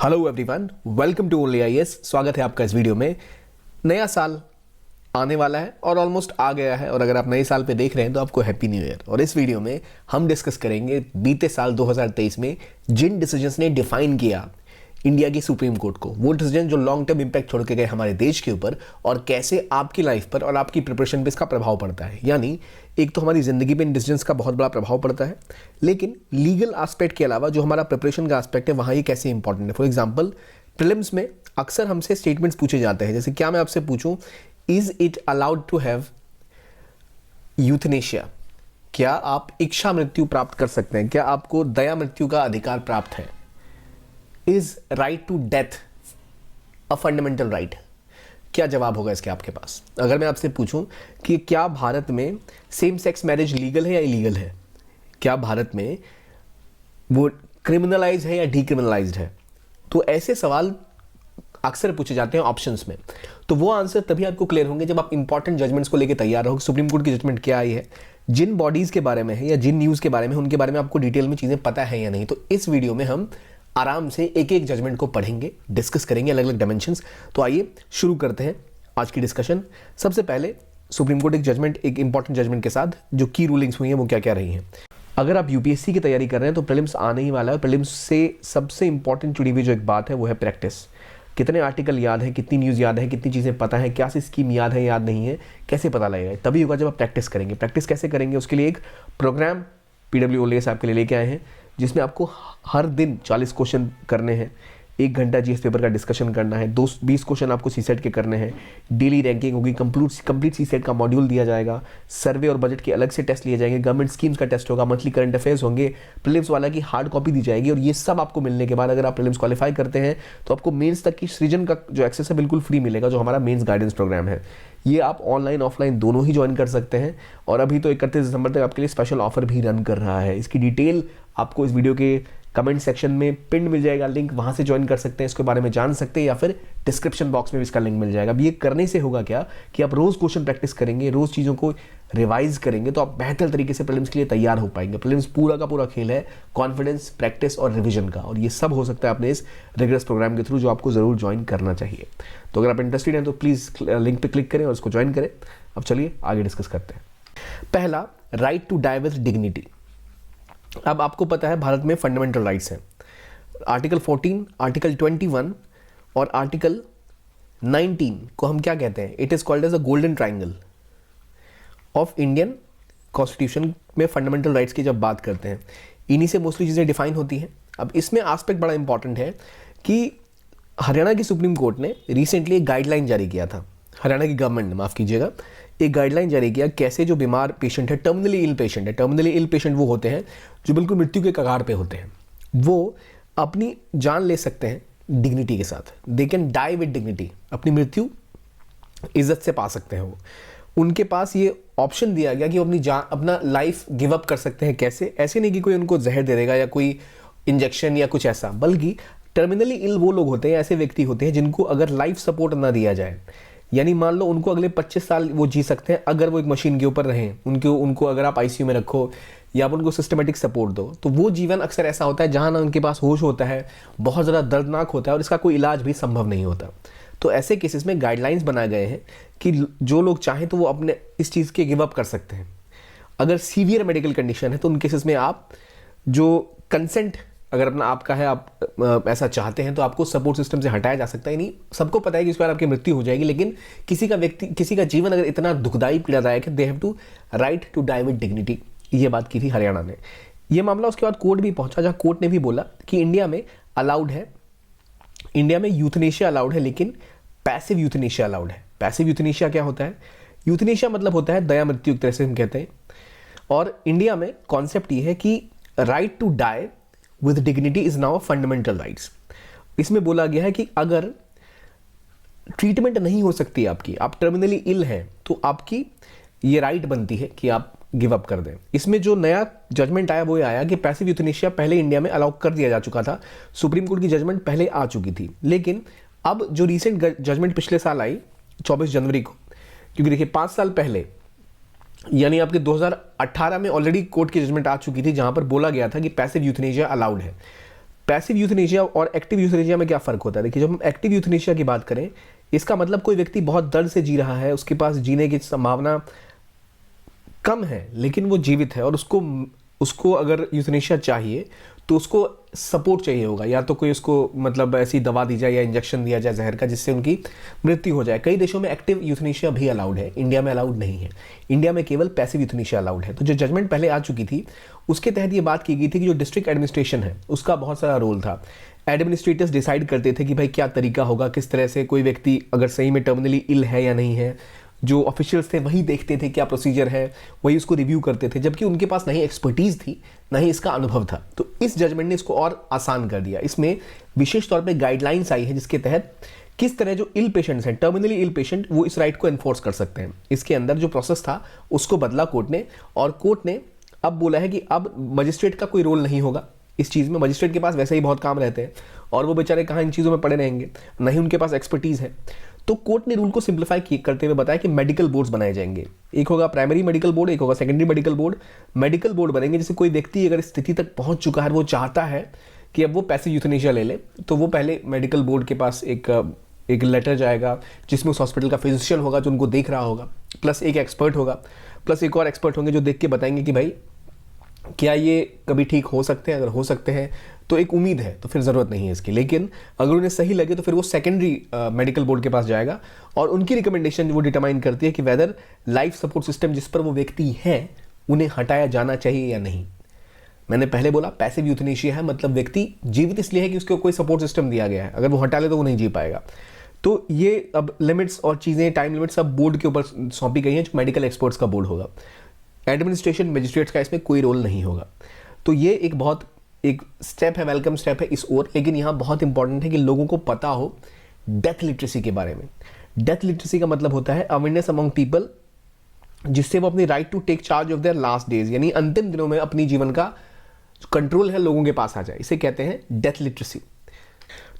Hello everyone, welcome to only IAS. स्वागत है आपका इस वीडियो में। नया साल आने वाला है और ऑलमोस्ट आ गया है, और अगर आप नए साल पे देख रहे हैं तो आपको हैप्पी न्यू ईयर। और इस वीडियो में हम डिस्कस करेंगे बीते साल 2023 में जिन डिसीजंस ने डिफाइन किया इंडिया की सुप्रीम कोर्ट को, वो डिसीजन जो लॉन्ग टर्म इंपैक्ट छोड़ के गए हमारे देश के ऊपर, और कैसे आपकी लाइफ पर और आपकी प्रिपरेशन पे इसका प्रभाव पड़ता है। यानी एक तो हमारी ज़िंदगी पे इन डिसीजंस का बहुत बड़ा प्रभाव पड़ता है, लेकिन लीगल एस्पेक्ट के अलावा जो हमारा प्रिपरेशन का एस्पेक्ट है वहाँ ये कैसे इंपॉर्टेंट है। फॉर एग्जाम्पल, प्रीलिम्स में अक्सर हमसे स्टेटमेंट्स पूछे जाते हैं, जैसे क्या मैं आपसे पूछूं, is it allowed to have euthanasia? क्या आप इच्छा मृत्यु प्राप्त कर सकते हैं? क्या आपको दया मृत्यु का अधिकार प्राप्त है? Is right to death a fundamental right? क्या जवाब होगा इसके आपके पास? अगर मैं आपसे पूछूं कि क्या भारत में सेम सेक्स मैरिज लीगल है या इलीगल है, क्या भारत में वो क्रिमिनलाइज है या डीक्रिमिनलाइज्ड है, तो ऐसे सवाल अक्सर पूछे जाते हैं ऑप्शंस में। तो वो आंसर तभी आपको क्लियर होंगे जब आप इंपॉर्टेंट जजमेंट्स को लेकर तैयार रहो। सुप्रीम कोर्ट की जजमेंट क्या आई है, जिन बॉडीज के बारे में है या जिन न्यूज़ के बारे में, उनके बारे में आपको डिटेल में चीज़ें पता है या नहीं। तो इस वीडियो में हम आराम से एक एक जजमेंट को पढ़ेंगे, डिस्कस करेंगे अलग अलग डायमेंशंस। तो आइए शुरू करते हैं आज की डिस्कशन। सबसे पहले सुप्रीम कोर्ट एक जजमेंट, एक इंपॉर्टेंट जजमेंट के साथ जो की रूलिंग्स हुई हैं वो क्या क्या रही हैं। अगर आप यूपीएससी की तैयारी कर रहे हैं तो प्रीलिम्स आने ही वाला है। प्रीलिम्स से सबसे इंपॉर्टेंट जुड़ी हुई जो एक बात है वो है प्रैक्टिस। कितने आर्टिकल याद है, कितनी न्यूज़ याद है, कितनी चीज़ें पता है, क्या सी स्कीम याद है, याद नहीं है, कैसे पता लगेगा? तभी होगा जब आप प्रैक्टिस करेंगे। प्रैक्टिस कैसे करेंगे, उसके लिए एक प्रोग्राम पीडब्ल्यू ओलीएस आपके लिए लेके आए हैं, जिसमें आपको हर दिन 40 क्वेश्चन करने हैं, 1 घंटा जीएस पेपर का डिस्कशन करना है, 20 क्वेश्चन आपको सीसेट के करने हैं, डेली रैंकिंग होगी, कंप्लीट सीसेट का मॉड्यूल दिया जाएगा, सर्वे और बजट के अलग से टेस्ट लिए जाएंगे, गवर्नमेंट स्कीम्स का टेस्ट होगा, मंथली करंट अफेयर्स होंगे, प्रीलिम्स वाला की हार्ड कॉपी दी जाएगी। और ये सब आपको मिलने के बाद अगर आप प्रीलिम्स क्वालिफाई करते हैं तो आपको मेंस तक की सृजन का जो एक्सेस है बिल्कुल फ्री मिलेगा, जो हमारा मेंस गाइडेंस प्रोग्राम है। ये आप ऑनलाइन ऑफलाइन दोनों ही ज्वाइन कर सकते हैं, और अभी तो 31 दिसंबर तक आपके लिए स्पेशल ऑफर भी रन कर रहा है। इसकी डिटेल आपको इस वीडियो के कमेंट सेक्शन में पिन मिल जाएगा लिंक, वहां से ज्वाइन कर सकते हैं, इसके बारे में जान सकते हैं, या फिर डिस्क्रिप्शन बॉक्स में भी इसका लिंक मिल जाएगा। अब ये करने से होगा क्या कि आप रोज क्वेश्चन प्रैक्टिस करेंगे, रोज चीज़ों को रिवाइज करेंगे, तो आप बेहतर तरीके से प्रीलिम्स के लिए तैयार हो पाएंगे। प्रीलिम्स पूरा का पूरा खेल है कॉन्फिडेंस, प्रैक्टिस और रिविजन का, और ये सब हो सकता है अपने इस रिगरस प्रोग्राम के थ्रू, जो आपको जरूर ज्वाइन करना चाहिए। तो अगर आप इंटरेस्टेड हैं तो प्लीज़ लिंक पे क्लिक करें और उसको ज्वाइन करें। अब चलिए आगे डिस्कस करते हैं। पहला, right to die with dignity. अब आपको पता है भारत में फंडामेंटल राइट्स हैं, आर्टिकल 14, आर्टिकल 21 और आर्टिकल 19 को हम क्या कहते हैं? It is called as a golden triangle of Indian constitution में फंडामेंटल राइट्स की जब बात करते हैं, इन्हीं से मोस्टली चीज़ें डिफाइन होती हैं। अब इसमें एस्पेक्ट बड़ा इंपॉर्टेंट है कि हरियाणा की सुप्रीम कोर्ट ने रिसेंटली एक गाइडलाइन जारी किया था, हरियाणा की गवर्नमेंट ने, माफ़ कीजिएगा, एक गाइडलाइन जारी किया कैसे जो बीमार पेशेंट है, टर्मिनली इल पेशेंट है, टर्मिनली इल पेशेंट वो होते हैं जो बिल्कुल मृत्यु के कगार पे होते हैं, वो अपनी जान ले सकते हैं डिग्निटी के साथ। They can die with dignity, अपनी मृत्यु इज्जत से पा सकते हैं। वो उनके पास ये ऑप्शन दिया गया कि वो अपनी जान, अपना लाइफ गिव अप कर सकते हैं। कैसे? ऐसे नहीं कि कोई उनको जहर दे देगा या कोई इंजेक्शन या कुछ ऐसा, बल्कि टर्मिनली इल वो लोग होते हैं, ऐसे व्यक्ति होते हैं जिनको अगर लाइफ सपोर्ट ना दिया जाए, यानी मान लो उनको अगले 25 साल वो जी सकते हैं अगर वो एक मशीन के ऊपर रहें, उनको अगर आप आईसीयू में रखो या आप उनको सिस्टमेटिक सपोर्ट दो, तो वो जीवन अक्सर ऐसा होता है जहाँ ना उनके पास होश होता है, बहुत ज़्यादा दर्दनाक होता है और इसका कोई इलाज भी संभव नहीं होता। तो ऐसे केसेस में गाइडलाइंस बनाए गए हैं कि जो लोग चाहें तो वो अपने इस चीज़ के गिव अप कर सकते हैं। अगर सीवियर मेडिकल कंडीशन है तो उन केसेस में आप जो कंसेंट अगर अपना आपका है, आप ऐसा चाहते हैं तो आपको सपोर्ट सिस्टम से हटाया जा सकता है। नहीं सबको पता है कि इस बार आपकी मृत्यु हो जाएगी, लेकिन किसी का जीवन अगर इतना दुखदाई पीड़ादायक है, they have to right to die with dignity. ये बात की थी हरियाणा ने। ये मामला उसके बाद कोर्ट भी पहुंचा, जहां कोर्ट ने भी बोला कि इंडिया में अलाउड है, इंडिया में यूथनेशिया अलाउड है, लेकिन पैसिव यूथनेशिया अलाउड है। पैसिव यूथनेशिया क्या होता है? यूथनेशिया मतलब होता है दया मृत्यु, एक तरह से हम कहते हैं। और इंडिया में कॉन्सेप्ट ये है कि right to die with dignity is now fundamental rights. इसमें बोला गया है कि अगर ट्रीटमेंट नहीं हो सकती आपकी, आप टर्मिनली इल हैं, तो आपकी ये राइट बनती है कि आप गिव अप कर दें। इसमें जो नया जजमेंट आया वो आया कि पैसिव यूथनेशिया पहले इंडिया में अलाउ कर दिया जा चुका था, सुप्रीम कोर्ट की जजमेंट पहले आ चुकी थी, लेकिन अब जो रिसेंट जजमेंट पिछले साल आई 24 जनवरी को, क्योंकि देखिए 5 साल पहले यानी आपके 2018 में ऑलरेडी कोर्ट की जजमेंट आ चुकी थी जहां पर बोला गया था कि पैसिव यूथनेशिया अलाउड है। पैसिव यूथनेशिया और एक्टिव यूथनेशिया में क्या फ़र्क होता है? देखिए, जब हम एक्टिव यूथनेशिया की बात करें, इसका मतलब कोई व्यक्ति बहुत दर्द से जी रहा है, उसके पास जीने की संभावना कम है लेकिन वो जीवित है, और उसको उसको अगर यूथनेशिया चाहिए तो उसको सपोर्ट चाहिए होगा, या तो कोई उसको मतलब ऐसी दवा दी जाए या इंजेक्शन दिया जाए जहर का, जिससे उनकी मृत्यु हो जाए। कई देशों में एक्टिव यूथनेशिया भी अलाउड है, इंडिया में अलाउड नहीं है। इंडिया में केवल पैसिव यूथनेशिया अलाउड है। तो जो जजमेंट पहले आ चुकी थी उसके तहत ये बात की गई थी कि जो डिस्ट्रिक्ट एडमिनिस्ट्रेशन है उसका बहुत सारा रोल था। एडमिनिस्ट्रेटर्स डिसाइड करते थे कि भाई क्या तरीका होगा, किस तरह से कोई व्यक्ति अगर सही में टर्मिनली इल है या नहीं है। जो ऑफिशियल्स थे वही देखते थे क्या प्रोसीजर है, वही उसको रिव्यू करते थे, जबकि उनके पास ना ही एक्सपर्टीज थी ना ही इसका अनुभव था। तो इस जजमेंट ने इसको और आसान कर दिया। इसमें विशेष तौर पे गाइडलाइंस आई है जिसके तहत किस तरह जो इल पेशेंट्स हैं, टर्मिनली इल पेशेंट, वो इस राइट को एनफोर्स कर सकते हैं। इसके अंदर जो प्रोसेस था उसको बदला कोर्ट ने, और कोर्ट ने अब बोला है कि अब मजिस्ट्रेट का कोई रोल नहीं होगा इस चीज़ में। मजिस्ट्रेट के पास वैसे ही बहुत काम रहते हैं और वो बेचारे कहाँ इन चीज़ों में पड़े रहेंगे, ना ही उनके पास एक्सपर्टीज़ है। तो कोर्ट ने रूल को सिंप्लीफाई करते हुए बताया कि मेडिकल बोर्ड्स बनाए जाएंगे। एक होगा प्राइमरी मेडिकल बोर्ड, एक होगा secondary medical board. Medical board बनेंगे जैसे कोई व्यक्ति अगर इस स्थिति तक पहुंच चुका है, वो चाहता है कि अब वो पैसिव यूथनेशिया ले ले, तो वो पहले मेडिकल बोर्ड के पास एक लेटर जाएगा जिसमें उस हॉस्पिटल का फिजिशियन होगा जो उनको देख रहा होगा, प्लस एक एक्सपर्ट होगा, प्लस एक और एक्सपर्ट होंगे जो देख के बताएंगे कि भाई क्या ये कभी ठीक हो सकते हैं। अगर हो सकते हैं तो एक उम्मीद है, तो फिर ज़रूरत नहीं है इसकी। लेकिन अगर उन्हें सही लगे तो फिर वो सेकेंडरी मेडिकल बोर्ड के पास जाएगा और उनकी रिकमेंडेशन वो डिटरमाइन करती है कि वेदर लाइफ सपोर्ट सिस्टम जिस पर वो व्यक्ति है उन्हें हटाया जाना चाहिए या नहीं। मैंने पहले बोला पैसिव यूथनेशिया है, मतलब व्यक्ति जीवित इसलिए है कि उसको कोई सपोर्ट सिस्टम दिया गया है, अगर वो हटा ले तो वो नहीं जी पाएगा। तो ये अब लिमिट्स और चीज़ें, टाइम लिमिट्स सब बोर्ड के ऊपर सौंपी गई हैं, जो मेडिकल एक्सपर्ट्स का बोर्ड होगा। एडमिनिस्ट्रेशन मजिस्ट्रेट्स का इसमें कोई रोल नहीं होगा। तो ये एक स्टेप है, वेलकम स्टेप है इस ओर। लेकिन यहाँ बहुत इंपॉर्टेंट है कि लोगों को पता हो डेथ लिटरेसी के बारे में। डेथ लिटरेसी का मतलब होता है अवेयरनेस अमंग पीपल, जिससे वो अपनी right to take charge of their last days, यानी अंतिम दिनों में अपनी जीवन का कंट्रोल है लोगों के पास आ जाए। इसे कहते हैं डेथ लिटरेसी।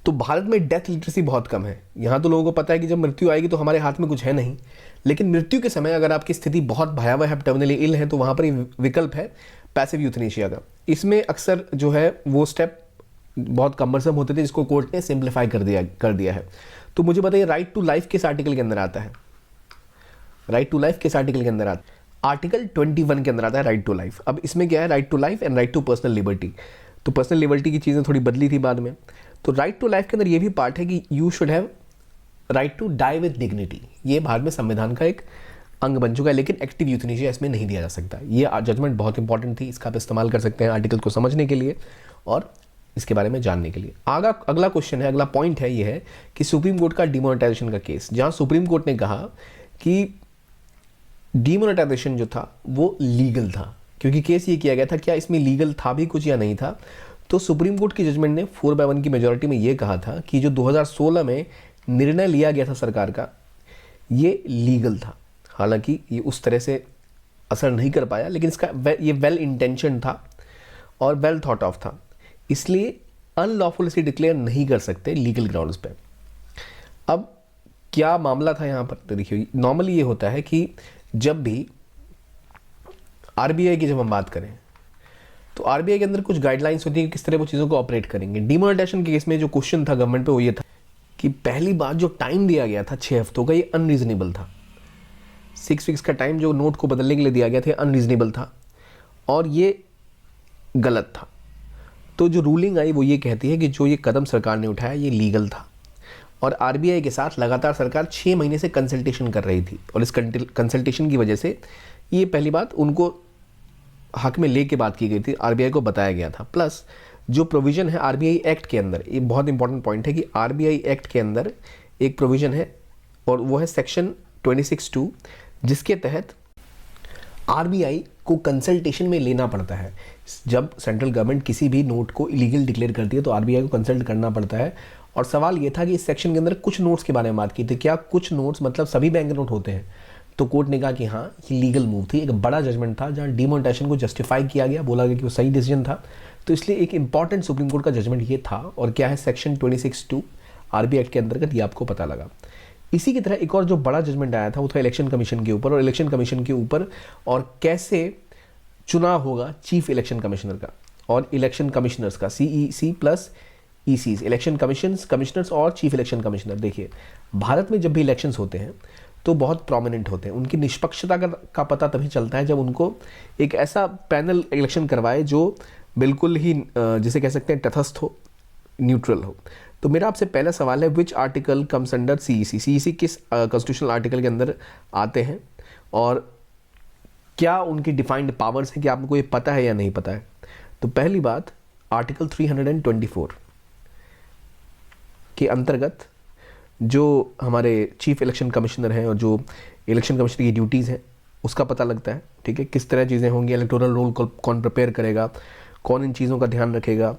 तो भारत में डेथ लिटरेसी बहुत कम है। यहाँ तो लोगों को पता है कि जब मृत्यु आएगी तो हमारे हाथ में कुछ है नहीं, लेकिन मृत्यु के समय अगर आपकी स्थिति बहुत भयावह है, टर्मिनली इल है, तो वहाँ पर विकल्प है पैसिव यूथनेशिया का। इसमें अक्सर जो है वो स्टेप बहुत कमरसम होते थे, जिसको कोर्ट ने सिंप्लीफाई कर दिया है। तो मुझे बताइए, राइट टू लाइफ किस आर्टिकल के अंदर आता है? राइट टू लाइफ किस आर्टिकल के अंदर आता है? आर्टिकल 21 के अंदर आता है राइट टू लाइफ। अब इसमें क्या है, right to life and right to personal liberty. तो पर्सनल लिबर्टी की चीज़ें थोड़ी बदली थी बाद में। तो राइट टू लाइफ के अंदर ये भी पार्ट है कि you should have right to die with dignity. ये भारत में संविधान का एक अंग बन चुका है, लेकिन एक्टिव यूथनेशिया इसमें नहीं दिया जा सकता। ये जजमेंट बहुत इंपॉर्टेंट थी, इसका आप इस्तेमाल कर सकते हैं आर्टिकल को समझने के लिए और इसके बारे में जानने के लिए। अगला क्वेश्चन है, अगला पॉइंट है, ये है कि सुप्रीम कोर्ट का डिमोनेटाइजेशन का केस, जहां सुप्रीम कोर्ट ने कहा कि डिमोनेटाइजेशन जो था वो लीगल था। क्योंकि केस ये किया गया था क्या इसमें लीगल था भी कुछ या नहीं था। तो सुप्रीम कोर्ट की जजमेंट ने 4/1 की मेजोरिटी में ये कहा था कि जो 2016 में निर्णय लिया गया था सरकार का, ये लीगल था। हालांकि ये उस तरह से असर नहीं कर पाया, लेकिन इसका ये वेल इंटेंशन था और वेल थॉट ऑफ था, इसलिए अनलॉफुल इसे डिक्लेयर नहीं कर सकते लीगल ग्राउंड्स पे। अब क्या मामला था यहाँ पर? तो देखिए, नॉर्मली ये होता है कि जब भी आरबीआई की जब हम बात करें तो आरबीआई के अंदर कुछ गाइडलाइंस होती है कि किस तरह वो चीज़ों को ऑपरेट करेंगे। डिमोनेटाइजेशन के केस में जो क्वेश्चन था गवर्नमेंट पे वो ये था कि पहली बात जो टाइम दिया गया था 6 हफ्तों का, ये अनरीजनेबल था। 6 वीक्स का टाइम जो नोट को बदलने के लिए दिया गया था अनरीजनेबल था और ये गलत था। तो जो रूलिंग आई वो ये कहती है कि जो ये कदम सरकार ने उठाया ये लीगल था और आरबीआई के साथ लगातार सरकार 6 महीने से कंसल्टेशन कर रही थी और इस कंसल्टेशन की वजह से ये पहली बात उनको हक में लेके बात की गई थी, आरबीआई को बताया गया था। प्लस जो प्रोविज़न है आरबीआई एक्ट के अंदर, ये बहुत इंपॉर्टेंट पॉइंट है कि आरबीआई एक्ट के अंदर एक प्रोविज़न है और वो है सेक्शन 26(2), जिसके तहत आरबीआई को कंसल्टेशन में लेना पड़ता है। जब सेंट्रल गवर्नमेंट किसी भी नोट को इलीगल डिक्लेयर करती है तो आरबीआई को कंसल्ट करना पड़ता है। और सवाल ये था कि इस सेक्शन के अंदर कुछ नोट्स के बारे में बात की थी, क्या कुछ नोट्स मतलब सभी बैंक नोट होते हैं? तो कोर्ट ने कहा कि हाँ, ये लीगल मूव थी, एक बड़ा जजमेंट था जहाँ डिमोनेटाइजेशन को जस्टिफाई किया गया, बोला गया कि वो सही डिसीजन था। तो इसलिए एक इंपॉर्टेंट सुप्रीम कोर्ट का जजमेंट ये था। और क्या है, सेक्शन 26(2) आरबीआई एक्ट के अंतर्गत, ये आपको पता लगा। इसी की तरह एक और जो बड़ा जजमेंट आया था वो था इलेक्शन कमीशन के ऊपर, और इलेक्शन कमीशन के ऊपर और कैसे चुनाव होगा चीफ इलेक्शन कमिश्नर का। और इलेक्शन कमिश्नर्स का, CEC plus ECs, election commissioners और चीफ इलेक्शन कमिश्नर। देखिए भारत में जब भी इलेक्शंस होते हैं तो बहुत प्रोमिनेंट होते हैं, उनकी निष्पक्षता का पता तभी चलता है जब उनको एक ऐसा पैनल इलेक्शन करवाए जो बिल्कुल ही जिसे कह सकते हैं तटस्थ हो, न्यूट्रल हो। तो मेरा आपसे पहला सवाल है, which article comes under CEC? CEC किस कॉन्स्टिट्यूशनल आर्टिकल के अंदर आते हैं और क्या उनकी डिफाइंड पावर्स हैं, कि आपको ये पता है या नहीं पता है? तो पहली बात, आर्टिकल 324 के अंतर्गत जो हमारे चीफ इलेक्शन कमिश्नर हैं और जो इलेक्शन कमिश्नर की ड्यूटीज़ हैं उसका पता लगता है। ठीक है, किस तरह चीज़ें होंगी, इलेक्टोरल रोल कौन प्रिपेयर करेगा, कौन इन चीज़ों का ध्यान रखेगा,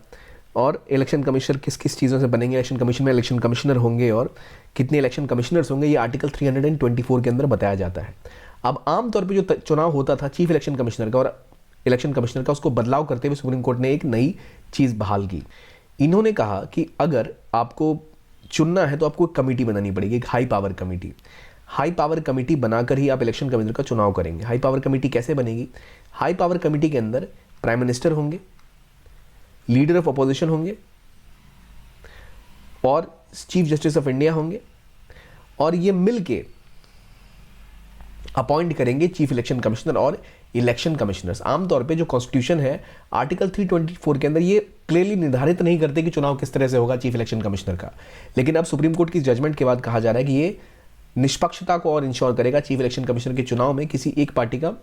और इलेक्शन कमिश्नर किस किस चीज़ों से बनेंगे, इलेक्शन कमीशन में इलेक्शन कमिश्नर होंगे और कितने इलेक्शन कमिश्नर्स होंगे, ये आर्टिकल 324 के अंदर बताया जाता है। अब आमतौर पे जो चुनाव होता था चीफ इलेक्शन कमिश्नर का और इलेक्शन कमिश्नर का, उसको बदलाव करते हुए सुप्रीम कोर्ट ने एक नई चीज़ बहाल की। इन्होंने कहा कि अगर आपको चुनना है तो आपको एक कमेटी बनानी पड़ेगी, एक high power committee. High power committee बनाकर ही आप इलेक्शन कमिश्नर का चुनाव करेंगे। हाई पावर कमेटी कैसे बनेगी? हाई पावर कमेटी के अंदर प्राइम मिनिस्टर होंगे, लीडर ऑफ अपोजिशन होंगे और चीफ जस्टिस ऑफ इंडिया होंगे, और ये मिलके अपॉइंट करेंगे चीफ इलेक्शन कमिश्नर और इलेक्शन कमिश्नर्स। आमतौर पे जो कॉन्स्टिट्यूशन है आर्टिकल 324 के अंदर ये क्लियरली निर्धारित नहीं करते कि चुनाव किस तरह से होगा चीफ इलेक्शन कमिश्नर का, लेकिन अब सुप्रीम कोर्ट की जजमेंट के बाद कहा जा रहा है कि ये निष्पक्षता को और इंश्योर करेगा। चीफ इलेक्शन कमिश्नर के चुनाव में किसी एक पार्टी का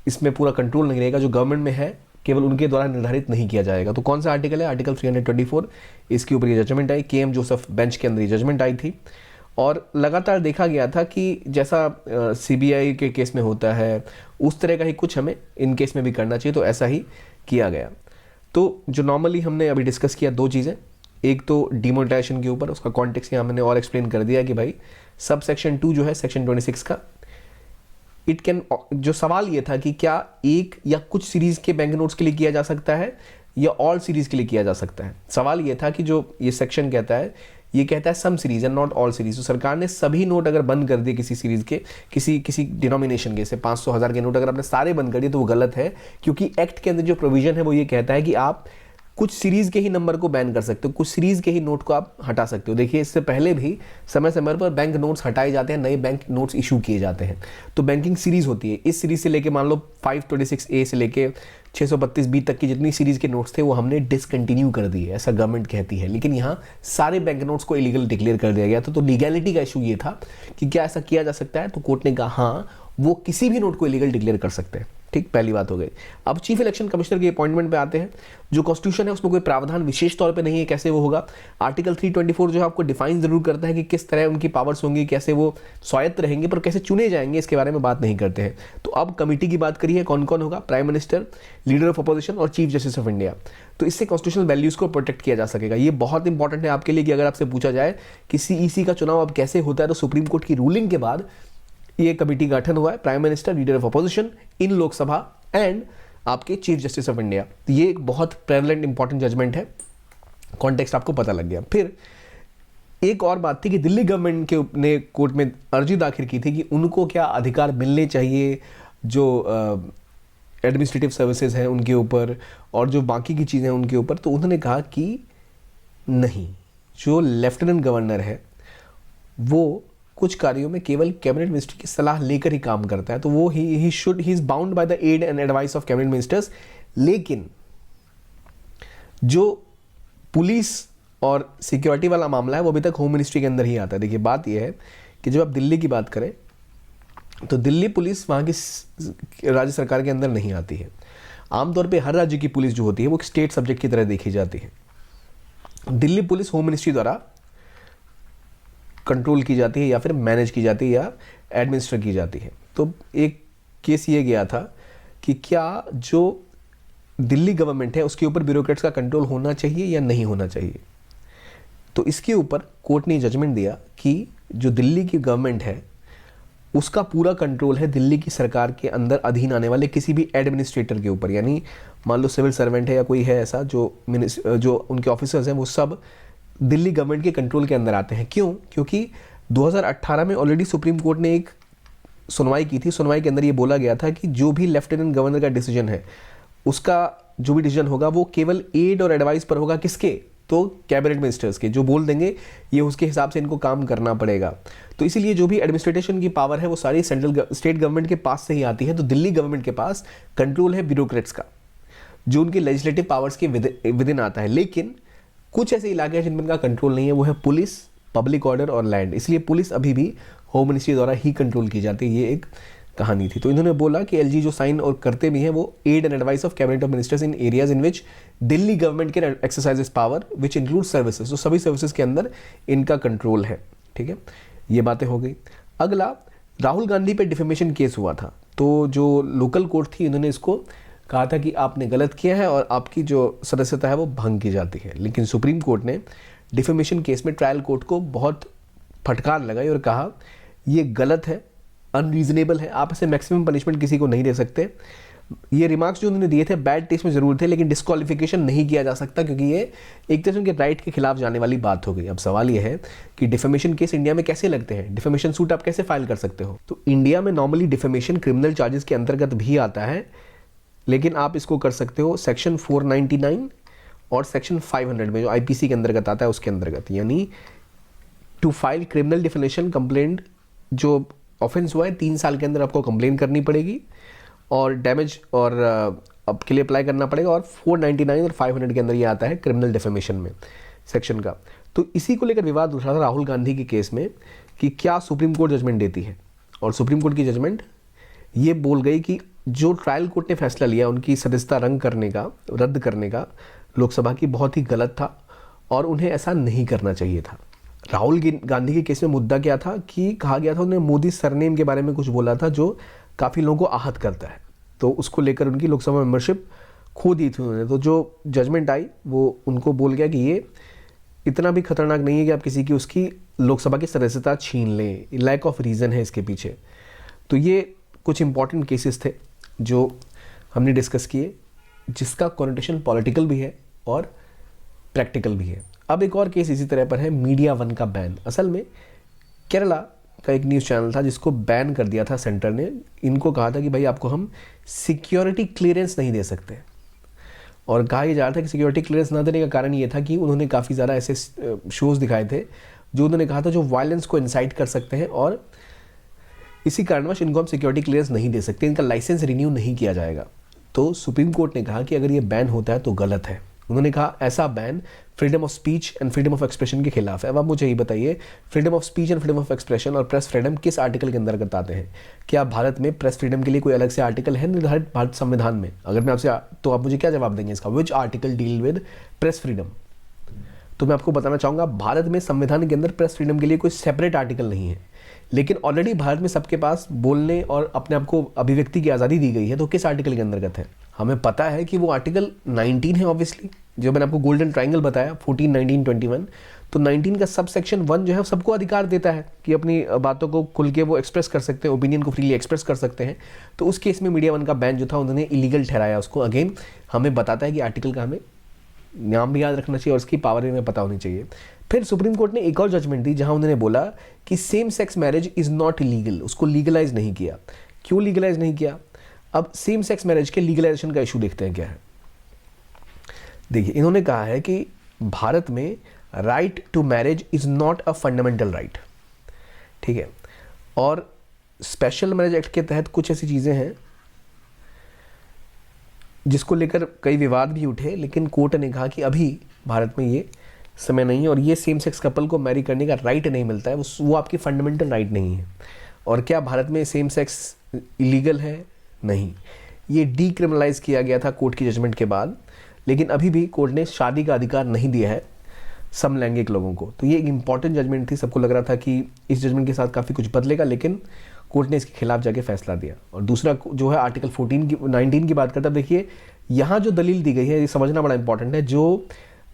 इसमें पूरा कंट्रोल नहीं रहेगा, जो गवर्नमेंट में है केवल उनके द्वारा निर्धारित नहीं किया जाएगा। तो कौन सा आर्टिकल है? आर्टिकल 324। इसके ऊपर ये जजमेंट आई, KM जोसेफ बेंच के अंदर ये जजमेंट आई थी, और लगातार देखा गया था कि जैसा CBI के केस में होता है उस तरह का ही कुछ हमें इन केस में भी करना चाहिए, तो ऐसा ही किया गया। तो जो नॉर्मली हमने अभी डिस्कस किया दो चीज़ें, एक तो डिमोनेटाइजेशन के ऊपर, उसका कॉन्टेक्स्ट यहाँ मैंने और एक्सप्लेन कर दिया कि भाई सब सेक्शन 2 जो है सेक्शन 26 का, इट कैन, जो सवाल ये था कि क्या एक या कुछ सीरीज के बैंक नोट्स के लिए किया जा सकता है या ऑल सीरीज के लिए किया जा सकता है। सवाल ये था कि जो ये सेक्शन कहता है, ये कहता है some series and not all series. तो सरकार ने सभी नोट अगर बंद कर दिए किसी सीरीज के, किसी डिनोमिनेशन के, जैसे 500 1000 के नोट अगर आपने सारे बंद कर दिए तो वो गलत है, क्योंकि एक्ट के अंदर जो प्रोविजन है वो ये कहता है कि आप कुछ सीरीज के ही नंबर को बैन कर सकते हो, कुछ सीरीज के ही नोट को आप हटा सकते हो। देखिए इससे पहले भी समय समय पर बैंक नोट्स हटाए जाते हैं, नए बैंक नोट्स इशू किए जाते हैं। तो बैंकिंग सीरीज होती है, इस सीरीज से लेके मान लो 526A से लेके 632B तक की जितनी सीरीज के नोट्स थे वो हमने डिसकंटिन्यू कर दिए, ऐसा गवर्नमेंट कहती है। लेकिन यहाँ सारे बैंक नोट्स को इलीगल डिक्लेयर कर दिया गया था। तो लीगैलिटी का इशू ये था कि क्या ऐसा किया जा सकता है, तो कोर्ट ने कहा हाँ, वो किसी भी नोट को इलीगल डिक्लेयर कर सकते हैं। ठीक, पहली बात हो गई। अब चीफ इलेक्शन कमिश्नर के अपॉइंटमेंट पे आते हैं। जो कॉन्स्टिट्यूशन है उसमें कोई प्रावधान विशेष तौर पे नहीं है कैसे वो होगा। आर्टिकल 324 जो है आपको डिफाइन जरूर करता है कि किस तरह उनकी पावर्स होंगी, कैसे वो स्वायत्त रहेंगे, पर कैसे चुने जाएंगे इसके बारे में बात नहीं करते हैं। तो अब कमेटी की बात करिए, कौन कौन होगा? Prime minister, leader of opposition और चीफ जस्टिस ऑफ इंडिया। तो इससे कॉन्स्टिट्यूशनल वैल्यूज को प्रोटेक्ट किया जा सकेगा। ये बहुत इंपॉर्टेंट है आपके लिए कि अगर आपसे पूछा जाए कि CEC का चुनाव अब कैसे होता है, तो सुप्रीम कोर्ट की रूलिंग के बाद ये कमेटी गठन हुआ है, prime minister, leader of opposition in Lok Sabha and आपके चीफ जस्टिस ऑफ इंडिया। तो ये एक बहुत प्रेवलेंट इंपॉर्टेंट जजमेंट है, कॉन्टेक्स्ट आपको पता लग गया। फिर एक और बात थी कि दिल्ली गवर्नमेंट के ने कोर्ट में अर्जी दाखिल की थी कि उनको क्या अधिकार मिलने चाहिए जो एडमिनिस्ट्रेटिव सर्विसेज हैं उनके ऊपर और जो बाकी की चीज़ें हैं उनके ऊपर। तो उन्होंने कहा कि नहीं, जो लेफ्टिनेंट गवर्नर है वो कुछ कार्यों में केवल कैबिनेट मिनिस्टर की सलाह लेकर ही काम करता है, तो वो ही is bound by the aid and advice of cabinet ministers. लेकिन जो पुलिस और सिक्योरिटी वाला मामला है वो अभी तक होम मिनिस्ट्री के अंदर ही आता है। देखिए बात यह है कि जब आप दिल्ली की बात करें तो दिल्ली पुलिस वहाँ की राज्य सरकार के अंदर नहीं आती है। आमतौर पे हर राज्य की पुलिस जो होती है वो स्टेट सब्जेक्ट की तरह देखी जाती है। दिल्ली पुलिस होम मिनिस्ट्री द्वारा कंट्रोल की जाती है या फिर मैनेज की जाती है या एडमिनिस्टर की जाती है। तो एक केस ये गया था कि क्या जो दिल्ली गवर्नमेंट है उसके ऊपर ब्यूरोक्रेट्स का कंट्रोल होना चाहिए या नहीं होना चाहिए। तो इसके ऊपर कोर्ट ने जजमेंट दिया कि जो दिल्ली की गवर्नमेंट है उसका पूरा कंट्रोल है दिल्ली की सरकार के अंदर अधीन आने वाले किसी भी एडमिनिस्ट्रेटर के ऊपर। यानी मान लो सिविल सर्वेंट है या कोई है ऐसा जो उनके ऑफिसर्स हैं वो सब दिल्ली गवर्नमेंट के कंट्रोल के अंदर आते हैं। क्यों? क्योंकि 2018 में ऑलरेडी सुप्रीम कोर्ट ने एक सुनवाई की थी। सुनवाई के अंदर ये बोला गया था कि जो भी लेफ्टिनेंट गवर्नर का डिसीजन है उसका जो भी डिसीजन होगा वो केवल एड और एडवाइस पर होगा, किसके? तो कैबिनेट मिनिस्टर्स के, जो बोल देंगे ये उसके हिसाब से इनको काम करना पड़ेगा। तो इसीलिए जो भी एडमिनिस्ट्रेशन की पावर है वो सारी स्टेट गवर्नमेंट के पास से ही आती है। तो दिल्ली गवर्नमेंट के पास कंट्रोल है ब्यूरोक्रेट्स का, जो उनके लेजिस्लेटिव पावर्स के विद इन आता है। लेकिन कुछ ऐसे इलाके हैं जिनमें इनका कंट्रोल नहीं है, वो है पुलिस, पब्लिक ऑर्डर और लैंड। इसलिए पुलिस अभी भी होम मिनिस्ट्री द्वारा ही कंट्रोल की जाती है। ये एक कहानी थी। तो इन्होंने बोला कि एलजी जो साइन और करते भी हैं वो aid and advice of cabinet of ministers in areas in which Delhi government can exercise power which include services. तो सभी सर्विसेज के अंदर इनका कंट्रोल है। ठीक है, ये बातें हो गई। अगला, राहुल गांधी पे डिफेमेशन केस हुआ था। तो जो लोकल कोर्ट थी इन्होंने इसको कहा था कि आपने गलत किया है और आपकी जो सदस्यता है वो भंग की जाती है। लेकिन सुप्रीम कोर्ट ने डिफेमेशन केस में ट्रायल कोर्ट को बहुत फटकार लगाई और कहा ये गलत है, अनरीजनेबल है, आप इसे मैक्सिमम पनिशमेंट किसी को नहीं दे सकते। ये रिमार्क्स जो उन्होंने दिए थे बैड टेस्ट में जरूर थे, लेकिन डिस्क्वालिफिकेशन नहीं किया जा सकता क्योंकि ये एक तरह से उनके राइट के खिलाफ जाने वाली बात हो गई। अब सवाल ये है कि डिफेमेशन केस इंडिया में कैसे लगते हैं, डिफेमेशन सूट आप कैसे फाइल कर सकते हो? तो इंडिया में नॉर्मली डिफेमेशन क्रिमिनल चार्जेस के अंतर्गत भी आता है, लेकिन आप इसको कर सकते हो सेक्शन 499 और सेक्शन 500 में, जो आईपीसी के अंतर्गत आता है उसके अंतर्गत। यानी to file criminal defamation complaint, जो ऑफेंस हुआ है 3 साल के अंदर आपको कंप्लेन करनी पड़ेगी और डैमेज और अब के लिए अप्लाई करना पड़ेगा। और 499 और 500 के अंदर ये आता है क्रिमिनल डिफेमेशन में सेक्शन का। तो इसी को लेकर विवाद उठा था राहुल गांधी के केस में कि क्या सुप्रीम कोर्ट जजमेंट देती है, और सुप्रीम कोर्ट की जजमेंट ये बोल गई कि जो ट्रायल कोर्ट ने फैसला लिया उनकी सदस्यता रद्द करने का लोकसभा की, बहुत ही गलत था और उन्हें ऐसा नहीं करना चाहिए था। राहुल गांधी के केस में मुद्दा क्या था कि कहा गया था उन्होंने मोदी सरनेम के बारे में कुछ बोला था जो काफ़ी लोगों को आहत करता है, तो उसको लेकर उनकी लोकसभा मेंबरशिप खो दी थी उन्होंने। तो जो जजमेंट आई वो उनको बोल गया कि ये इतना भी खतरनाक नहीं है कि आप किसी की उसकी लोकसभा की सदस्यता छीन लें, लैक ऑफ रीज़न है इसके पीछे। तो ये कुछ इंपॉर्टेंट केसेस थे जो हमने डिस्कस किए, जिसका कॉन्नोटेशन पॉलिटिकल भी है और प्रैक्टिकल भी है। अब एक और केस इसी तरह पर है, मीडिया वन का बैन। असल में केरला का एक न्यूज़ चैनल था जिसको बैन कर दिया था सेंटर ने। इनको कहा था कि भाई आपको हम सिक्योरिटी क्लियरेंस नहीं दे सकते, और कहा यह जा रहा था कि सिक्योरिटी क्लियरेंस ना देने का कारण ये था कि उन्होंने काफ़ी ज़्यादा ऐसे शोज़ दिखाए थे जो उन्होंने कहा था जो वायलेंस को इंसाइट कर सकते हैं, और इसी कारणवश इनको हम सिक्योरिटी क्लियरेंस नहीं दे सकते, इनका लाइसेंस रिन्यू नहीं किया जाएगा। तो सुप्रीम कोर्ट ने कहा कि अगर ये बैन होता है तो गलत है। उन्होंने कहा ऐसा ban freedom of speech and freedom of expression के खिलाफ है। अब आप मुझे ये बताइए, freedom of speech and freedom of expression और प्रेस फ्रीडम किस आर्टिकल के अंतर्गत आते हैं? क्या भारत में प्रेस फ्रीडम के लिए कोई अलग से आर्टिकल है निर्धारित भारत संविधान में? अगर मैं आपसे, तो आप मुझे क्या जवाब देंगे इसका, which article deal with press freedom? तो मैं आपको बताना चाहूँगा भारत में संविधान के अंदर प्रेस फ्रीडम के लिए कोई सेपरेट आर्टिकल नहीं है, लेकिन ऑलरेडी भारत में सबके पास बोलने और अपने आप को अभिव्यक्ति की आज़ादी दी गई है। तो किस आर्टिकल के अंतर्गत है? हमें पता है कि वो आर्टिकल 19 है ऑब्वियसली, जो मैंने आपको गोल्डन ट्राइंगल बताया 14, 19, 21। तो 19 का सब सेक्शन 1 जो है सबको अधिकार देता है कि अपनी बातों को खुल के वो एक्सप्रेस कर सकते हैं, ओपिनियन को फ्रीली एक्सप्रेस कर सकते हैं। तो उस केस में मीडिया वन का बैन जो था उन्होंने इलीगल ठहराया उसको। अगेन हमें बताता है कि आर्टिकल का हमें नाम भी याद रखना चाहिए और उसकी पावर भी हमें पता होनी चाहिए। फिर सुप्रीम कोर्ट ने एक और जजमेंट दी जहां उन्होंने बोला कि same sex marriage is not legal, उसको लीगलाइज नहीं किया। क्यों लीगलाइज नहीं किया? अब सेम सेक्स मैरिज के लीगलाइजेशन का इशू देखते हैं क्या है। देखिए, इन्होंने कहा है कि भारत में right to marriage is not a fundamental right, ठीक है, और स्पेशल मैरिज एक्ट के तहत कुछ ऐसी चीज़ें हैं जिसको लेकर कई विवाद भी उठे, लेकिन कोर्ट ने कहा कि अभी भारत में ये समय नहीं है और ये सेम सेक्स कपल को मैरी करने का राइट नहीं मिलता है, वो आपकी फंडामेंटल राइट नहीं है। और क्या भारत में सेम सेक्स इलीगल है? नहीं, ये डीक्रिमिनलाइज किया गया था कोर्ट की जजमेंट के बाद, लेकिन अभी भी कोर्ट ने शादी का अधिकार नहीं दिया है समलैंगिक लोगों को। तो ये एक इंपॉर्टेंट जजमेंट थी, सबको लग रहा था कि इस जजमेंट के साथ काफ़ी कुछ बदलेगा, लेकिन कोर्ट ने इसके खिलाफ जाके फैसला दिया। और दूसरा जो है आर्टिकल 19 की बात करता है। देखिए, यहाँ जो दलील दी गई है ये समझना बड़ा इंपॉर्टेंट है। जो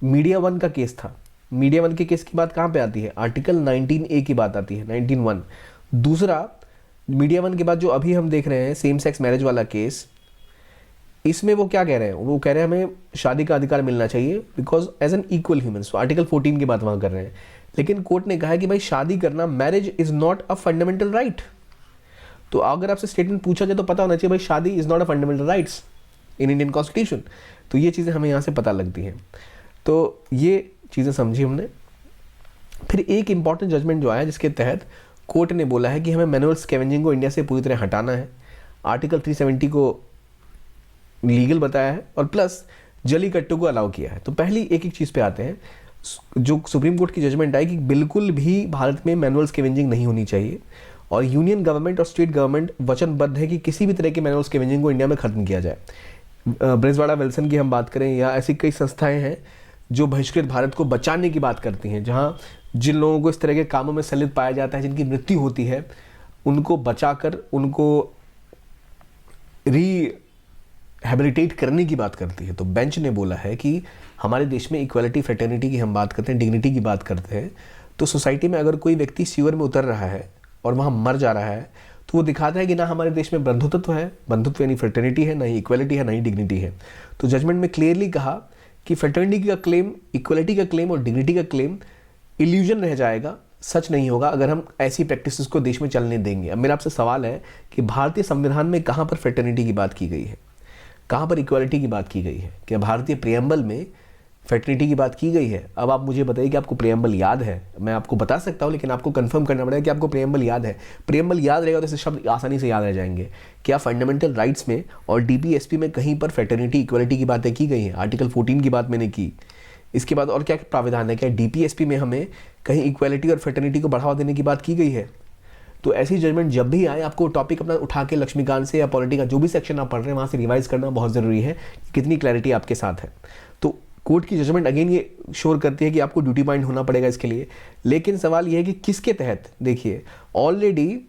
मीडिया वन का केस था, मीडिया वन के केस की बात कहाँ पे आती है? आर्टिकल 19A की बात आती है, 19(1). दूसरा मीडिया वन के बाद जो अभी हम देख रहे हैं सेम सेक्स मैरिज वाला केस, इसमें वो क्या कह रहे हैं? वो कह रहे हैं हमें शादी का अधिकार मिलना चाहिए because as an equal human. तो आर्टिकल 14 की बात वहाँ कर रहे हैं, लेकिन कोर्ट ने कहा है कि भाई शादी करना, marriage is not a fundamental right. तो अगर आपसे स्टेटमेंट पूछा जाए तो पता होना चाहिए भाई शादी is not a fundamental rights. In Indian constitution. तो ये चीज़ें हमें यहाँ से पता लगती हैं। तो ये चीज़ें समझी हमने। फिर एक इंपॉर्टेंट जजमेंट जो आया जिसके तहत कोर्ट ने बोला है कि हमें मैनुअल स्कैवेंजिंग को इंडिया से पूरी तरह हटाना है, आर्टिकल 370 को लीगल बताया है और प्लस जलीकट्टू को अलाउ किया है। तो पहली एक एक चीज़ पे आते हैं। जो सुप्रीम कोर्ट की जजमेंट आई कि बिल्कुल भी भारत में मैनुअल स्कैवेंजिंग नहीं होनी चाहिए और यूनियन गवर्नमेंट और स्टेट गवर्नमेंट वचनबद्ध है कि किसी भी तरह की मैनुअल स्कैवेंजिंग को इंडिया में खत्म किया जाए। ब्रिजवाड़ा विल्सन की हम बात करें या ऐसी कई संस्थाएं हैं जो बहिष्कृत भारत को बचाने की बात करती हैं, जहाँ जिन लोगों को इस तरह के कामों में संलिप्त पाया जाता है, जिनकी मृत्यु होती है, उनको बचाकर उनको रिहेबिलिटेट करने की बात करती है। तो बेंच ने बोला है कि हमारे देश में इक्वालिटी, फ्रेटर्निटी की हम बात करते हैं, डिग्निटी की बात करते हैं, तो सोसाइटी में अगर कोई व्यक्ति सीवर में उतर रहा है और वहाँ मर जा रहा है तो वो दिखाता है कि ना हमारे देश में बंधुत्व है, बंधुत्व यानी फ्रेटर्निटी है, ना ही इक्वालिटी है, ना ही डिग्निटी है। तो जजमेंट में क्लियरली कहा कि फ्रेटर्निटी का क्लेम, इक्वालिटी का क्लेम और डिग्निटी का क्लेम इल्यूजन रह जाएगा, सच नहीं होगा अगर हम ऐसी प्रैक्टिसेस को देश में चलने देंगे। अब मेरा आपसे सवाल है कि भारतीय संविधान में कहाँ पर फ्रेटर्निटी की बात की गई है, कहाँ पर इक्वालिटी की बात की गई है? क्या भारतीय प्रियम्बल में फ्रेटर्निटी की बात की गई है? अब आप मुझे बताइए कि आपको प्रियम्बल याद है। मैं आपको बता सकता हूँ लेकिन आपको कंफर्म करना पड़ेगा कि आपको प्रियम्बल याद है। प्रियम्बल याद रहेगा तो ऐसे शब्द आसानी से याद रह जाएंगे। क्या फंडामेंटल राइट्स में और डीपीएसपी में कहीं पर फ्रेटर्निटी, इक्वालिटी की बातें की गई हैं? आर्टिकल 14 की बात मैंने की। इसके बाद और क्या प्राविधान है? क्या डीपीएसपी में हमें कहीं इक्वालिटी और फ्रेटर्निटी को बढ़ावा देने की बात की गई है? तो ऐसी जजमेंट जब भी आए आपको टॉपिक अपना उठा के लक्ष्मीकांत से या पॉलिटी का जो भी सेक्शन आप पढ़ रहे हैं वहाँ से रिवाइज करना बहुत ज़रूरी है कि कितनी क्लैरिटी आपके साथ है। तो कोर्ट की जजमेंट अगेन ये श्योर करती है कि आपको ड्यूटी माइंड होना पड़ेगा इसके लिए। लेकिन सवाल ये है कि किसके तहत? देखिए, ऑलरेडी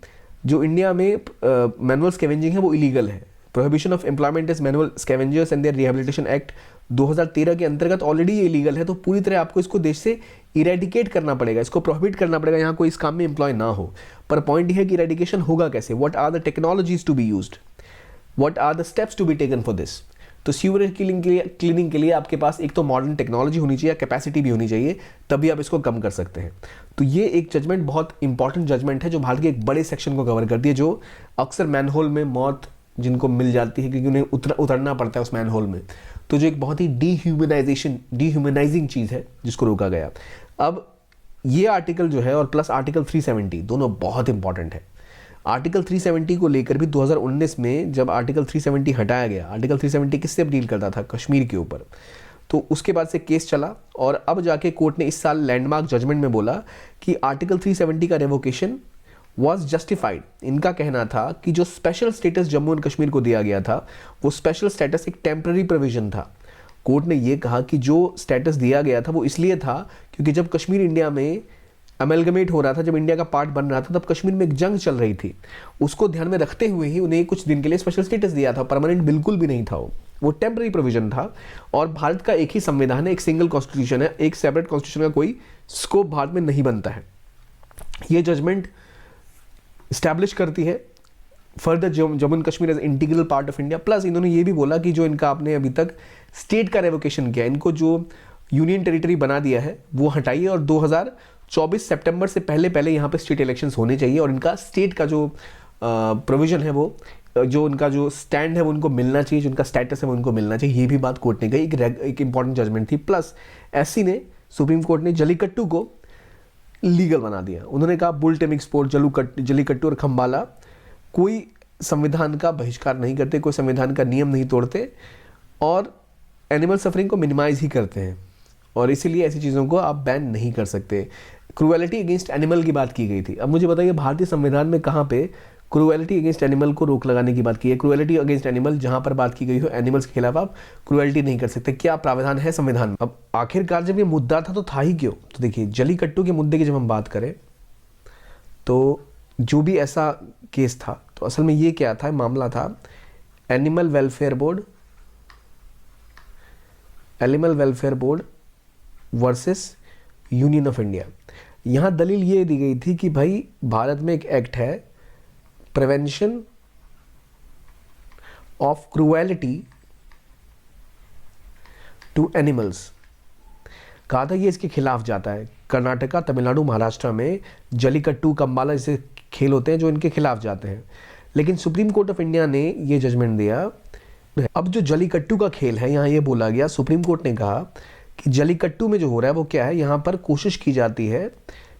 जो इंडिया में मैनुअल स्कैवेंजिंग है वो इलीगल है। Prohibition of employment is manual scavengers and their rehabilitation act 2013 के अंतर्गत ऑलरेडी ये इलीगल है। तो पूरी तरह आपको इसको देश से इरेडिकेट करना पड़ेगा, इसको प्रोहिबिट करना पड़ेगा, यहाँ कोई इस काम में एम्प्लॉय ना हो। पर पॉइंट ये है कि इरेडिकेशन होगा कैसे? What are the technologies to be used, what are the steps to be taken for this? तो सीवरेज क्लीनिंग के लिए आपके पास एक तो मॉडर्न टेक्नोलॉजी होनी चाहिए, कैपेसिटी भी होनी चाहिए, तभी आप इसको कम कर सकते हैं। तो ये एक जजमेंट बहुत इंपॉर्टेंट जजमेंट है जो भारत के एक बड़े सेक्शन को कवर करती है, जो अक्सर मैनहोल में मौत जिनको मिल जाती है क्योंकि उन्हें उतरना पड़ता है उस मैनहोल में। तो जो एक बहुत ही डीह्यूमनाइजिंग चीज़ है जिसको रोका गया। अब ये आर्टिकल जो है और प्लस आर्टिकल 370 दोनों बहुत इंपॉर्टेंट है। आर्टिकल 370 को लेकर भी 2019 में जब आर्टिकल 370 हटाया गया, आर्टिकल 370 किससे डील करता था? कश्मीर के ऊपर। तो उसके बाद से केस चला और अब जाके कोर्ट ने इस साल लैंडमार्क जजमेंट में बोला कि आर्टिकल 370 का रेवोकेशन वॉज जस्टिफाइड। इनका कहना था कि जो special status Jammu and Kashmir को दिया गया था वो स्पेशल स्टेटस एक टेम्पररी प्रोविजन था। कोर्ट ने ये कहा कि जो स्टेटस दिया गया था वो इसलिए था क्योंकि जब कश्मीर इंडिया में अमेलगमेट हो रहा था, जब इंडिया का पार्ट बन रहा था, तब कश्मीर में एक जंग चल रही थी। उसको ध्यान में रखते हुए ही उन्हें कुछ दिन के लिए स्पेशल स्टेटस दिया था। परमानेंट बिल्कुल भी नहीं था, वो टेम्पररी प्रोविजन था। और भारत का एक ही संविधान है, एक सिंगल कॉन्स्टिट्यूशन है, एक सेपरेट कॉन्स्टिट्यूशन का कोई स्कोप भारत में नहीं बनता है। ये जजमेंट स्टैब्लिश करती है further Jammu and Kashmir as integral part of India. Plus इन्होंने ये भी बोला कि जो इनका आपने अभी तक स्टेट का रेवोकेशन किया, इनको जो यूनियन टेरिटरी बना दिया है वो हटाइए और 2024 सितंबर से पहले यहाँ पे स्टेट इलेक्शंस होने चाहिए और इनका स्टेट का जो प्रोविजन है वो जो उनका जो स्टैंड है वो उनको मिलना चाहिए, जो उनका स्टेटस है वो उनको मिलना चाहिए। ये भी बात कोर्ट ने कही, एक इंपॉर्टेंट जजमेंट थी। प्लस एससी ने, सुप्रीम कोर्ट ने जलीकट्टू को लीगल बना दिया। उन्होंने कहा बुल टेमिंग स्पोर्ट, जलीकट्टू और खम्बाला कोई संविधान का बहिष्कार नहीं करते, कोई संविधान का नियम नहीं तोड़ते और एनिमल सफरिंग को मिनिमाइज ही करते हैं और इसीलिए ऐसी चीज़ों को आप बैन नहीं कर सकते। क्रूएलिटी अगेंस्ट एनिमल की बात की गई थी। अब मुझे बताइए भारतीय संविधान में कहाँ पे क्रूएलिटी अगेंस्ट एनिमल को रोक लगाने की बात की है? क्रूएलिटी अगेंस्ट एनिमल जहाँ पर बात की गई हो, एनिमल्स के खिलाफ आप क्रूएलिटी नहीं कर सकते। क्या प्रावधान है संविधान में? अब आखिरकार जब ये मुद्दा था तो था ही क्यों? तो देखिए, जलीकट्टू के मुद्दे की जब हम बात करें तो जो भी ऐसा केस था तो असल में ये क्या था, मामला था animal welfare board versus union of India. यहाँ दलील ये दी गई थी कि भाई भारत में एक एक्ट है, prevention of cruelty to animals. कहा था ये इसके खिलाफ जाता है। कर्नाटका, तमिलनाडु, महाराष्ट्र में जलीकट्टू, कंबाला जैसे खेल होते हैं जो इनके खिलाफ जाते हैं। लेकिन सुप्रीम कोर्ट ऑफ इंडिया ने ये जजमेंट दिया अब जो जलीकट्टू का खेल है, यहाँ ये बोला गया, सुप्रीम कोर्ट ने कहा कि जलीकट्टू में जो हो रहा है वो क्या है, यहाँ पर कोशिश की जाती है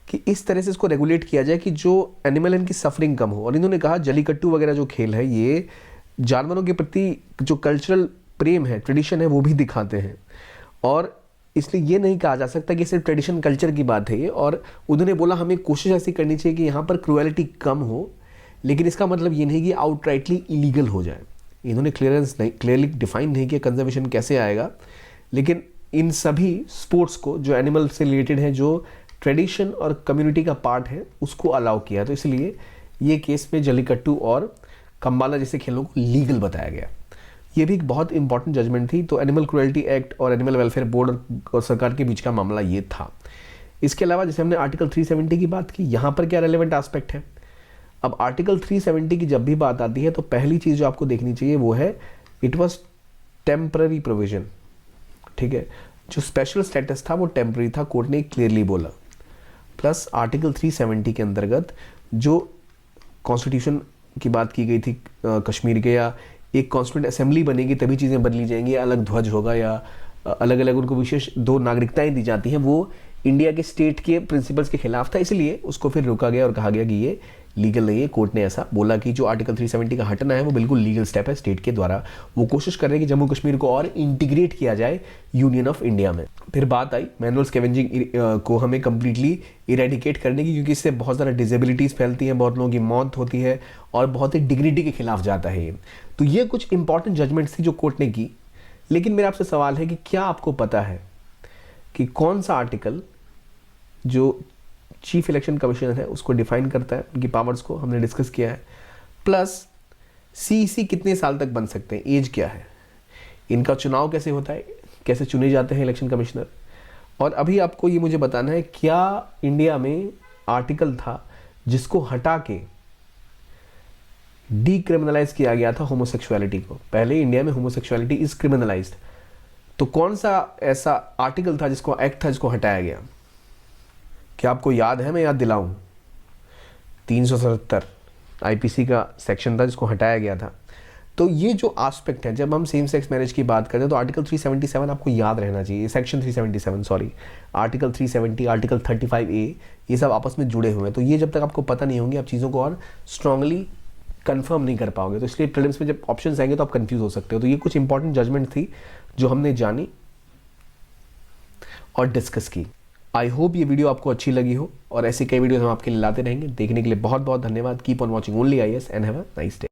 कि इस तरह से इसको रेगुलेट किया जाए कि जो एनिमल है इनकी सफरिंग कम हो। और इन्होंने कहा जलीकट्टू वगैरह जो खेल है ये जानवरों के प्रति जो कल्चरल प्रेम है, ट्रेडिशन है, वो भी दिखाते हैं। और इसलिए ये नहीं कहा जा सकता कि सिर्फ ट्रेडिशन कल्चर की बात है ये। और उन्होंने बोला हमें कोशिश ऐसी करनी चाहिए कि यहाँ पर क्रुएलिटी कम हो, लेकिन इसका मतलब ये नहीं कि आउटराइटली इलीगल हो जाए। इन्होंने क्लियरली डिफाइन नहीं किया कंजर्वेशन कैसे आएगा, लेकिन इन सभी स्पोर्ट्स को जो एनिमल से रिलेटेड है, जो ट्रेडिशन और कम्युनिटी का पार्ट है, उसको अलाउ किया। तो इसलिए ये केस में जल्लीकट्टू और कम्बाला जैसे खेलों को लीगल बताया गया। ये भी एक बहुत इंपॉर्टेंट जजमेंट थी। तो एनिमल क्रुएल्टी एक्ट और एनिमल वेलफेयर बोर्ड और सरकार के बीच का मामला ये था। इसके अलावा जैसे हमने आर्टिकल 370 की बात की, यहाँ पर क्या रेलेवेंट एस्पेक्ट है। अब आर्टिकल 370 की जब भी बात आती है तो पहली चीज़ जो आपको देखनी चाहिए वो है इट वॉज टेम्पररी प्रोविजन। ठीक है, जो स्पेशल स्टेटस था वो टेम्पररी था, कोर्ट ने क्लियरली बोला। प्लस आर्टिकल 370 के अंतर्गत जो कॉन्स्टिट्यूशन की बात की गई थी कश्मीर के, या एक कॉन्स्टिट्यूंट असेंबली बनेगी तभी चीज़ें बदली जाएंगी, अलग ध्वज होगा या अलग अलग उनको विशेष 2 नागरिकताएं दी जाती हैं, वो इंडिया के स्टेट के प्रिंसिपल्स के खिलाफ था। इसलिए उसको फिर रोका गया और कहा गया कि ये लीगल नहीं है। कोर्ट ने ऐसा बोला कि जो आर्टिकल 370 का हटना है वो बिल्कुल लीगल स्टेप है स्टेट के द्वारा। वो कोशिश कर रहे हैं कि जम्मू कश्मीर को और इंटीग्रेट किया जाए यूनियन ऑफ इंडिया में। फिर बात आई मैनुअल स्कैवेंजिंग को हमें कंप्लीटली इरेडिकेट करने की, क्योंकि इससे बहुत ज़्यादा डिजेबिलिटीज़ फैलती हैं, बहुत लोगों की मौत होती है और बहुत ही डिग्निटी के खिलाफ जाता है ये। तो ये कुछ इंपॉर्टेंट जजमेंट्स थी जो कोर्ट ने की। लेकिन मेरा आपसे सवाल है कि क्या आपको पता है कि कौन सा आर्टिकल जो चीफ इलेक्शन कमिश्नर है उसको डिफाइन करता है, उनकी पावर्स को हमने डिस्कस किया है। प्लस सीईसी कितने साल तक बन सकते हैं, एज क्या है, इनका चुनाव कैसे होता है, कैसे चुने जाते हैं इलेक्शन कमिश्नर। और अभी आपको ये मुझे बताना है क्या इंडिया में आर्टिकल था जिसको हटा के डीक्रिमिनलाइज किया गया था होमोसेक्सुअलिटी को। पहले इंडिया में होमोसेक्सुअलिटी इज क्रिमिनलाइज्ड, तो कौन सा ऐसा आर्टिकल था जिसको, एक्ट था जिसको हटाया गया? क्या आपको याद है? मैं याद दिलाऊं, 377 आईपीसी का सेक्शन था जिसको हटाया गया था। तो ये जो एस्पेक्ट है, जब हम सेम सेक्स मैरिज की बात करते हैं तो आर्टिकल 377 आपको याद रहना चाहिए, section 377 sorry, article 370, article 35A, ये सब आपस में जुड़े हुए हैं। तो ये जब तक आपको पता नहीं होंगे आप चीज़ों को और स्ट्रांगली कंफर्म नहीं कर पाओगे। तो इसलिए प्रीलिम्स में जब ऑप्शंस आएंगे तो आप कंफ्यूज हो सकते हो। तो ये कुछ इंपॉर्टेंट जजमेंट थी जो हमने जानी और डिस्कस की। आई होप ये वीडियो आपको अच्छी लगी हो, और ऐसे कई वीडियोस हम आपके लिए लाते रहेंगे। देखने के लिए बहुत बहुत धन्यवाद। Keep on watching only IAS and have a nice day.